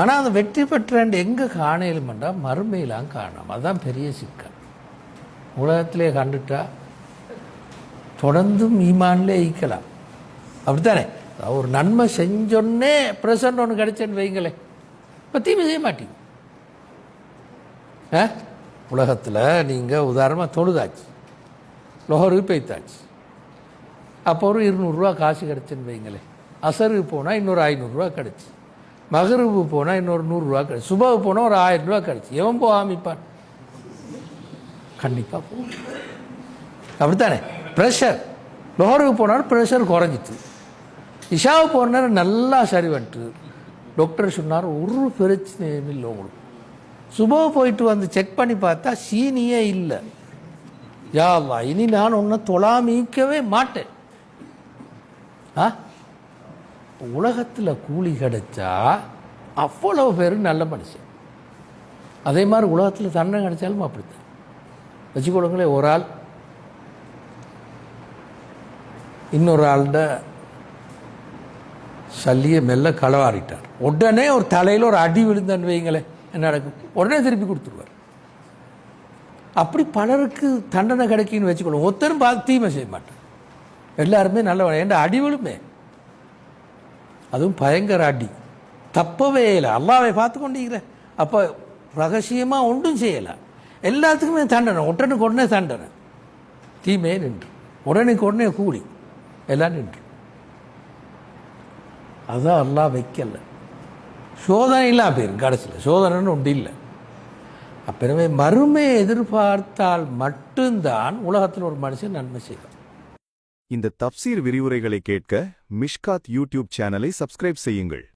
ஆனால் அந்த வெற்றி பெற்றாண்டு எங்கே காணலுமெண்டா மறுமையிலாம் காணும். அதுதான் பெரிய சிக்கல். உலகத்திலே கண்டுட்டா தொடர்ந்தும் ஈமான்லே ஈக்கலாம். அப்படித்தானே? ஒரு நன்மை செஞ்சோன்னே ப்ரெசன்ட் ஒன்று கிடைச்சேன்னு வைங்களேன், இப்போ தீமை செய்ய மாட்டீங்க. உலகத்தில் நீங்கள் உதாரணமாக தொழுதாச்சு, லொஹருக்கு பெய்த்தாச்சு, அப்போ ஒரு 200 காசு கிடச்சுன்னு வைங்களேன். அசருக்கு போனால் இன்னொரு 500 கிடச்சி, மகருவு போனால் இன்னொரு 100 கிடச்சி, சுபாவு போனால் ஒரு 1000 கிடச்சி. எவன் போகாமிப்பான்? கண்டிப்பாக போ. அப்படித்தானே? ப்ரெஷர் லொஹருக்கு போனாலும் ப்ரெஷர் குறைஞ்சிட்டு, இஷாவை போனார் நல்லா சரி வந்துட்டு. டாக்டர் சொன்னார் ஒரு பிரச்சனையும் இல்லை உங்களுக்கு. சுபாவை போயிட்டு வந்து செக் பண்ணி பார்த்தா சீனியே இல்லை. யா அல்லாஹ், இனி நான் ஒன்றை தொழாமிக்கவே மாட்டேன். உலகத்தில் கூலி கிடைச்சா அவ்வளவு பேர் நல்ல மனுஷன். அதே மாதிரி உலகத்தில் தண்டனை கிடைச்சாலும் அப்படித்தான். வச்சுக்கொள்ளுங்களேன், ஒரு ஆள் இன்னொரு ஆள்கிட்ட சல்லியை மெல்ல களவாடிட்டார். உடனே ஒரு தலையில் ஒரு அடி விழுந்தன்னு வைங்களேன், என்ன நடக்கும்? உடனே திருப்பி கொடுத்துருவார். அப்படி பலருக்கு தண்டனை கிடைக்குன்னு வச்சுக்கொள்ளும். ஒருத்தரும் பார்த்து தீமை செய்ய மாட்டார், எல்லாருமே நல்ல ஏன்டா அடி விழுமே, அதுவும் பயங்கர அடி, தப்பவே இல்லை. அல்லாவை பார்த்து கொண்டீங்கிற அப்போ ரகசியமாக ஒன்றும் செய்யலாம். எல்லாத்துக்குமே தண்டனை, உடனுக்கு உடனே தண்டனை, தீமையே நின்று உடனுக்கு உடனே கூலி எல்லாம் நின்று. அதுதான் அல்லாஹ் வைக்கல. சோதனை இல்லாம போயிரும். கடைசியில் சோதனைன்னு ஒன்று இல்லை. அப்புறமே மறுமையை எதிர்பார்த்தால் மட்டும்தான் உலகத்தில் ஒரு மனுஷன் நன்மை செய்வார். இந்த தப்சீர் விரிவுரைகளை கேட்க மிஷ்காத் யூடியூப் சேனலை சப்ஸ்கிரைப் செய்யுங்கள்.